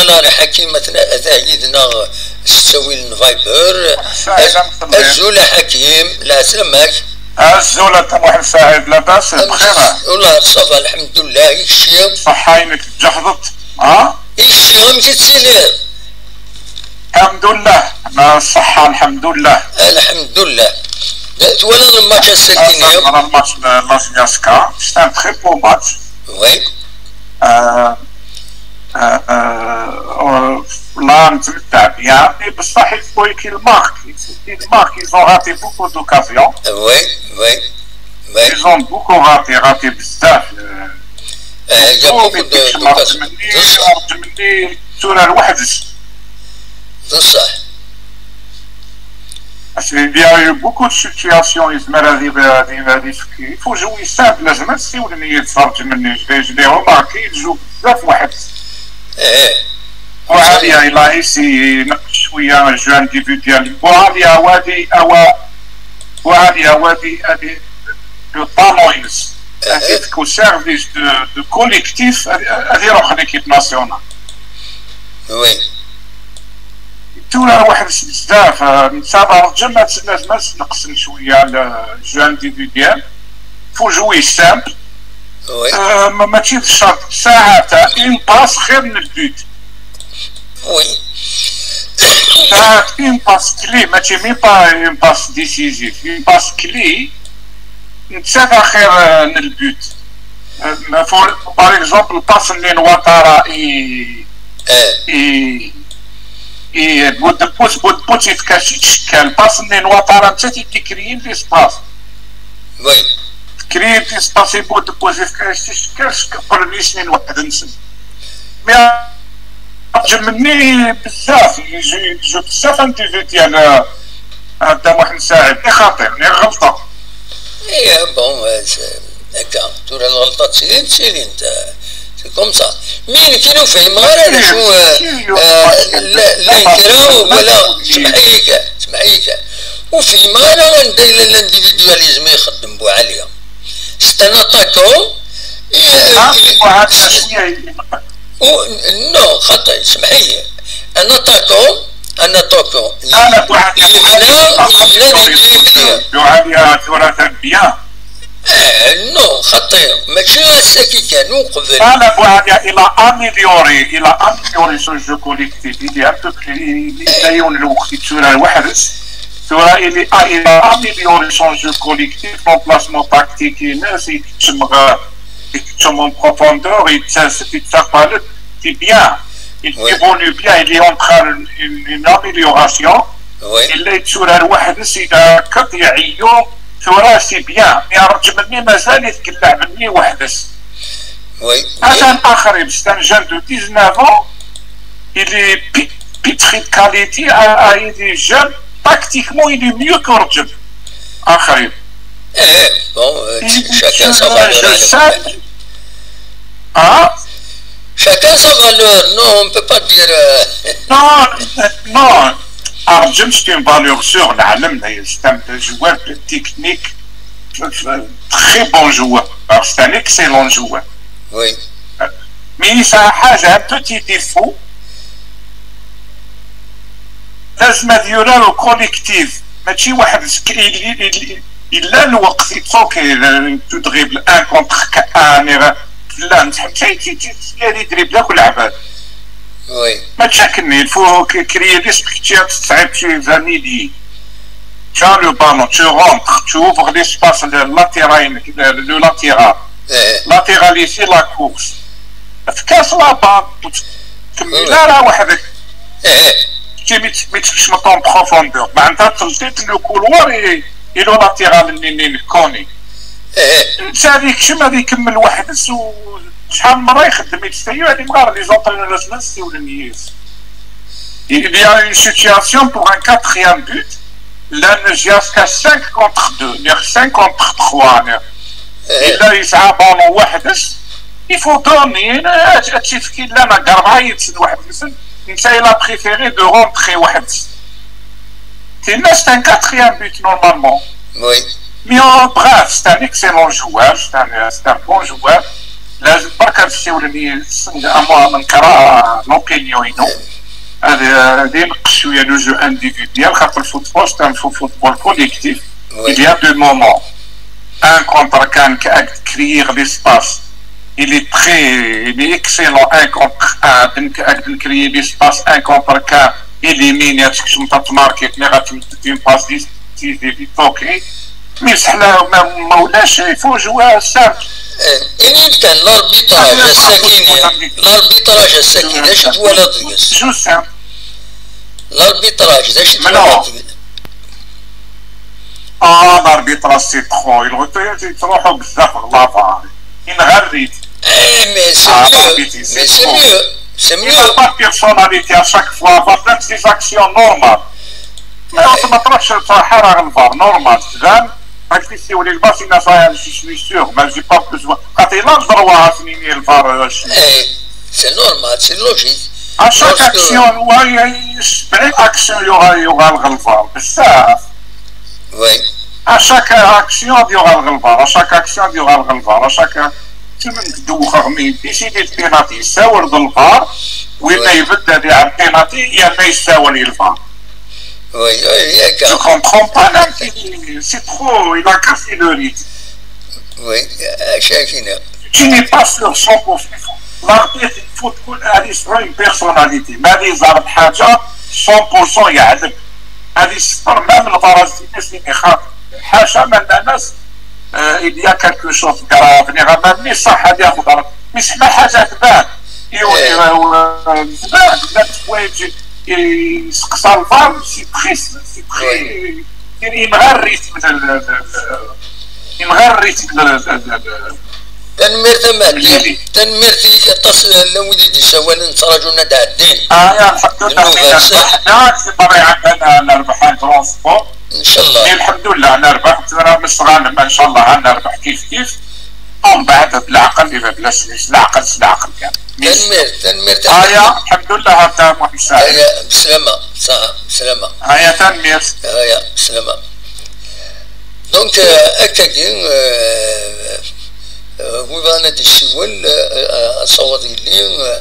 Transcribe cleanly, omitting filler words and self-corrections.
فوالا حكيم تاعيدنا ستوي الفايبر. الزول حكيم لا سلامك. الزول انت واحد سعيد لاباس بخير؟ والله صافا الحمد لله. يشيم صحاينك تجحظت ها؟ يشيم تتسلم. الحمد لله انا الصحة الحمد لله. الحمد لله. ولا الماتش الساكنين انا الماتش لاس ياسكا سي ان تري بو ماتش. وي. لا نتمتع بها مي بصح يفو كيل مارك ils ont raté beaucoup d'occasions. وي وي وي. ils ont beaucoup raté بزاف. il y a beaucoup d'occasions. مني الثوره الوحدش. بصح. Il y a eu beaucoup de situations يزمر هذه il faut jouer simple لازم تسولني يتفرج مني جلي روماركي يجو بزاف واحد. وهذه إلا يسي نقص شوية جو انديفيديال وهذه لو طالونيز هذيك سيرفيس دو كوليكتيف هذه روح ليكيب ناسيونال. وي. الثورة واحد بزاف نتابع رجل لازم نقسم شوية على جو انديفيديال فو جوي سامبل. ما تشيل شرط ساعة تاع اون باس خير من البيت. وي. تاع اون باس كلي ماشي مي با اون باس ديسيزيف اون باس كلي نتسافى خير من البيت. باغ اكزومبل باس منين واتارا بوت يتكاش يتشكل باس منين واتارا انت تيكريين في سباس. وي. كريين في سباس يبغوا ديبوزي في كاش تيشكلش كبرني سنين واحد نسن. مي عجبني بزاف يجو بزاف انديفيديال هذا واحد مساعد خطير غلطة. ايه بون هكا تورا الغلطة تسيري انت سي كوم سا. مين كيلو فهم غير شو لا يكراو ولا سمعيك وفي ما لا ندير الانديفيدواليزم يخدم بو عليا ستان اتاكو. نو خطأ سمحي. انا اتاكو يعاني ثورة بيان. نو خطير ماشي هساكي كانوا قبل. انا بوعدها الى اميليوري سو جو كوليكتيف اللي يديون الوقت ثورة الوحدس ثورة الى اميليوري سو جو كوليكتيف رومبلاسمون تاكتيكي ناس يتشم en profondeur يتساق c'est bien. Il évolue bien, il est en train d'une amélioration. Il est sur الواحد إذا قطع يوم ثورة سي بيان. يا رجل مني مازال يتكلم مني وحدس. هذا آخر بستان جان دو 19 ans. Il est pétri de qualité. Il est jeune. Tactiquement, il est mieux que رجل آخر. chacun sa valeur. Chacun sa valeur, non, on ne peut pas dire. Non, Arjun, c'est une valeur sûre, c'est un joueur technique, très bon joueur. Alors, c'est un excellent joueur. Oui. Mais ça a un petit défaut. لازم يديروا له كوليكتيف ماشي واحد إلا الوقت يتفوق تدريبل ان كونتر ان لا نتحب تيدير دريبلاك والعباد. وي. ما تشاكلني الفو كريي ليسبك تصعب شي فاميلي. Tu as le ballon, tu rentres, tu ouvres l'espace le latéral. Latéral ici, la course. في كاس لابان تكملها راه وحدك. ما تمشيش مطون بروفوندور معناتها تلتيت لو كولوار يلو لاتيرال اللي كوني. هذيك شنو غادي يكمل واحد شحال من مره يخدم يتستيو هذه مغار لي زونطرينور لازم نسيو النيس. Il y a une situation pour un quatrième but. Là, il y a 5 contre 2, il y a 5 contre 3. Et là, il y a un ballon واحدش. Il faut donner. هادشي لا ما قربها يتسد واحد الانسان. Il a préféré de rentrer واحد. C'est un quatrième but normalement. Oui. Mais bref, c'est un excellent joueur, c'est un bon joueur. لازم برك نسيولني من كرا لوبينيونينو هذا نقص شويه لو جو انديفيديال خاطر الفوتبول سي ان فوتبول كوليكتيف il y a deux moments un contre كان créer l'espace il est excellent un contre un créer l'espace un contre un éliminer ce que je m't'ai marqué négatif une passe décisive اوكي مي سحنا ما ولاش il jouer simple إني كان الاربيتراج السكينة اش تولد جو سامبل الاربيتراج اش تولد الاربيتراج سي تخو تروحوا بزاف غلافا ينغريت مي سي ميو c'est mieux. Il n'a pas de personnalité à chaque fois, il va faire des actions normales. Mais on ne peut pas faire un normal. Si on est le bas, je suis sûr, mais je n'ai pas besoin. Quand il a le droit à finir le VAR, c'est normal, c'est logique. À chaque action, il y aura le VAR. Ça. Oui. À chaque action, il y aura le VAR. À chaque action, il y aura le VAR. À chaque دوخر مين يسيدي البيناتي يساور الفار وين يبدا لي على البيناتي يا ما يساوي الفار وي ياك جو كومبرون با سي ترو il a cassé le rythme وي شايفينها tu n'es pas sûr 100% l'arbitre il faut تكون هذه شويه une personnalité ما يزعر بحاجه 100% يعلم هذه السطر ما من الفرج اللي يخاف حاشا من الناس il y a quelque chose grave نغمامني صح هذه ياخذ مش ما حاجه تبان تبان ذات شويه يسقسى الفار سي بخي ينغى الريتم تنميرتي كتصل لوديدي سواء نتراجعنا تاع الدين يا الحمد لله حنا في طبيعه عندنا نربح الترونسبور ان شاء الله الحمد لله نربح مش غانم ان شاء الله نربح كيف ومن بعد بالعقل اذا بلاش العقل كان تنمير الحمد لله هذا محسن بسلامه بسلامه تنمير بسلامه دونك اكادين هو غانا دي السوال اصوات اللي